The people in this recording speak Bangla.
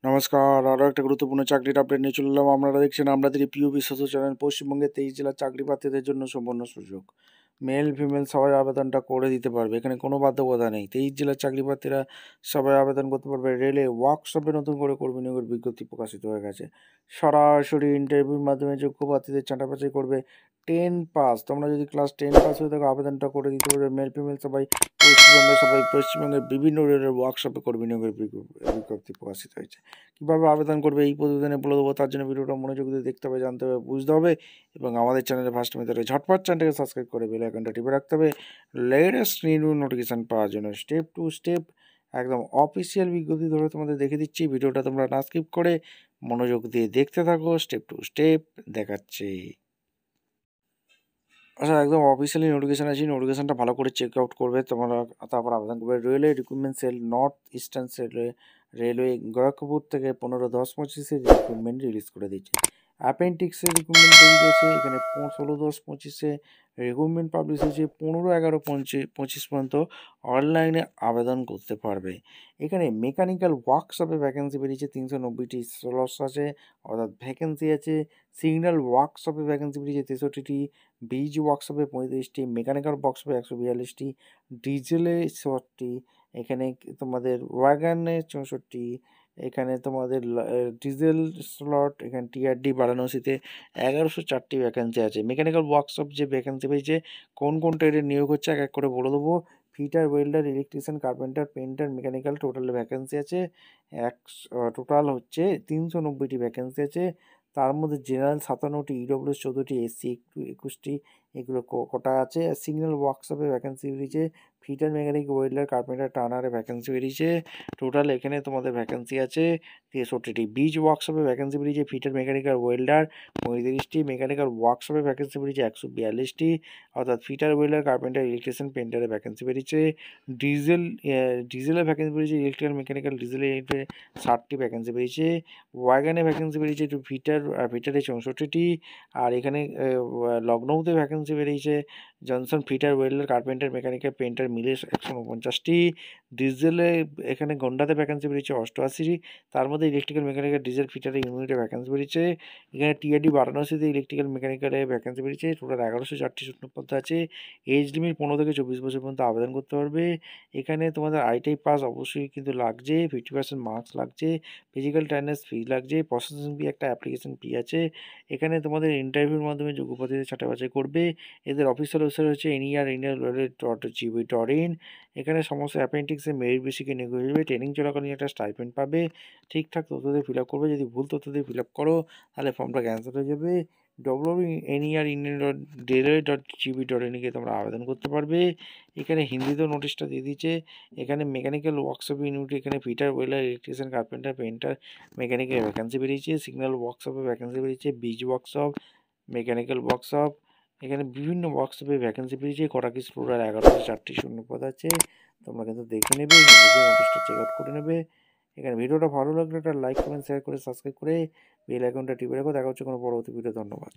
নমস্কার, আরও একটা গুরুত্বপূর্ণ চাকরির আপডেট নিয়ে চলে এলাম। আপনারা দেখছেন আমাদের পিইউ বিশ্বস্ত চ্যানেল। পশ্চিমবঙ্গের 23 জেলার চাকরি প্রার্থীদের জন্য সুবর্ণ সুযোগ। মেল ফিমেল সবাই আবেদনটা করে দিতে পারবে, এখানে কোনো বাধ্যবাধা নেই। 23 জেলার চাকরি প্রার্থীরা সবাই আবেদন করতে পারবে। রেলে ওয়ার্কশপে নতুন করে কর্মী নিয়োগের বিজ্ঞপ্তি প্রকাশিত হয়ে গেছে। সরাসরি ইন্টারভিউর মাধ্যমে যোগ্য প্রার্থীদের ছাঁটা বাছাই করবে। 10 পাস, তোমরা যদি ক্লাস 10 পাস হয়ে থাকো আবেদনটা করে দিতে পারবে। মেল ফিমেল সবাই পশ্চিমবঙ্গের বিভিন্ন রেলের ওয়ার্কশপে কর্মী নিয়োগের বিজ্ঞপ্তি প্রকাশিত হয়েছে। কীভাবে আবেদন করবে এই প্রতিবেদনে বলে দেবো, তার জন্য ভিডিওটা মনোযোগ দিয়ে দেখতে হবে, জানতে হবে, বুঝতে হবে এবং আমাদের চ্যানেলে ফার্স্ট মেথডে ঝটপট চ্যানেলটাকে সাবস্ক্রাইব করে বেল আইকনটা টিপে রাখতে হবে লেটেস্ট নিউ নোটিফিকেশান পাওয়ার জন্য। স্টেপ টু স্টেপ একদম অফিসিয়াল বিজ্ঞপ্তি ধরে তোমাদের দেখে দিচ্ছি। ভিডিওটা তোমরা না স্কিপ করে মনোযোগ দিয়ে দেখতে থাকো। স্টেপ টু স্টেপ দেখাচ্ছি। আচ্ছা, একদম অফিসিয়ালি নোটিফিকেশান আছে, নোটিফিকেশানটা ভালো করে চেক আউট করবে তোমরা, তারপর আবেদন করবে। Railway recruitment sell, north eastern railway Gorakhpur থেকে 15/10/25 রিক্রুটমেন্ট রিলিজ করে দিচ্ছে। অ্যাপেন্ডিক্সের রিক্রুটমেন্ট বেরিয়ে গেছে, এখানে 16/10/25 রিক্রুটমেন্ট পাবলিশ হয়েছে। 15/11/25 পর্যন্ত অনলাইনে আবেদন করতে পারবে। এখানে মেকানিক্যাল ওয়ার্কশপে ভ্যাকেন্সি বেরিয়েছে, 390টি স্লটস আছে, অর্থাৎ ভ্যাকেন্সি আছে। সিগন্যাল ওয়ার্কশপে ভ্যাকেন্সি বেরিয়েছে 63টি, ব্রিজ ওয়ার্কশপে 35টি, মেকানিক্যাল ওয়ার্কশপে 142টি, ডিজেলে 60টি, এখানে তোমাদের ওয়াগানে 64টি, এখানে তোমাদের ডিজেল স্লট, এখানে টিআরডি বারাণসীতে 1104টি ভ্যাকেন্সি আছে। মেকানিক্যাল ওয়ার্কশপ যে ভ্যাকেন্সি পেয়েছে, কোন কোন ট্রেডে নিয়োগ হচ্ছে এক এক করে বলে দেবো। Fitter, welder, electrician, carpenter, painter, mechanical, total vacancy আছে টোটাল হচ্ছে 390টি ভ্যাকেন্সি আছে। তার মধ্যে জেনারেল 57টি, ইডব্লিউএস 14টি, এসসি 21টি, এগুলো কোটা আছে। সিগন্যাল ওয়ার্কশপে ভ্যাকেন্সি বেরিয়েছে, ফিটার, মেকানিক, ওয়েল্ডার, কার্পেন্টার, টার্নারে ভ্যাকেন্সি বেরিয়েছে। টোটাল এখানে তোমাদের ভ্যাকেন্সি আছে 63টি। ব্রিজ ওয়ার্কশপে ভ্যাকেন্সি বেরিয়েছে, ফিটার, মেকানিক্যাল, ওয়েল্ডার 35টি, মেকানিক্যাল ওয়ার্কশপে ভ্যাকেন্সি বেরিয়েছে 142টি, অর্থাৎ ফিটার, ওয়েল্ডার, কার্পেন্টার, ইলেকট্রিশিয়ান, পেন্টারে ভ্যাকেন্সি বেরিয়েছে। ডিজেলে ভ্যাকেন্সি বেরিয়েছে, ইলেকট্রিক্যাল, মেকানিক্যাল, ডিজেলে 60টি ভ্যাকেন্সি বেরিয়েছে। ওয়াগানে ভ্যাকেন্সি বেরিয়েছে একটু ফিটার আর ফিটারে 64টি, আর এখানে লখনৌতে ভ্যাকেন্সি বেরিয়েছে জনসন, fitter, welder, carpenter, mechanical, painter মিলে 149টি। ডিজেলে এখানে গন্ডাতে ভ্যাকেন্সি বেরিয়েছে 88টি, তার মধ্যে ইলেকট্রিক্যাল, মেকানিক্যাল, ডিজেল, ফিটারে ইউনিটে ভ্যাকেন্সি বেরিয়েছে। এখানে টিআরডি বারাণসীতে ইলেকট্রিক্যাল, মেকানিক্যালে ভ্যাকেন্সি বেরিয়েছে। টোটাল 1104টি শূন্যপদ আছে। এজ লিমিট 15 থেকে 24 বছর পর্যন্ত আবেদন করতে পারবে। এখানে তোমাদের আইটিআই পাস অবশ্যই কিন্তু লাগছে, 50% মার্কস লাগছে, ফিজিক্যাল ট্রেনার্স ফি লাগছে, প্রসেসিং ফি একটা অ্যাপ্লিকেশন ফি আছে। এখানে তোমাদের ইন্টারভিউর মাধ্যমে যোগ্য প্রার্থীদের ছাঁটাই বাছাই করবে। এদের অফিসিয়াল ওয়েবসাইট হচ্ছে NER.gov.in। এখানে সমস্ত অ্যাপেন্ডিক্সের মেরিট বেসিকে নিয়োগ হয়ে যাবে। ট্রেনিং চলাকালীন একটা স্টাইপেন্ড পাবে। ঠিকঠাক তথ্য দিয়ে ফিল আপ করবে, যদি ভুল তথ্য দিয়ে ফিল আপ করো তাহলে ফর্মটা ক্যান্সেল হয়ে যাবে। www.ner.railway.gov.in কে তোমরা আবেদন করতে পারবে। এখানে হিন্দিতেও নোটিশটা দিয়ে দিচ্ছে। এখানে মেকানিক্যাল ওয়ার্কশপ ইউনিট, এখানে fitter, welder, electrician, carpenter, painter, mechanical vacancy বেরিয়েছে। সিগন্যাল ওয়ার্কশপে ভ্যাকেন্সি বেরিয়েছে, ব্রিজ ওয়ার্কশপ, মেকানিক্যাল ওয়ার্কশপ, এখানে বিভিন্ন ওয়ার্কশপে ভ্যাকেন্সি বেরিয়েছে। কটা কি টোটাল 1104টি শূন্যপদ আছে, তোমরা কিন্তু দেখে নেবে, হিন্দিতে নোটিশটা চেক আউট করে নেবে। এখানে ভিডিওটা ভালো লাগলে একটা লাইক, কমেন্ট, শেয়ার করে সাবস্ক্রাইব করে বেল আইকনটা টিপে রাখো। দেখা হচ্ছে কোনো পরবর্তী ভিডিও। ধন্যবাদ।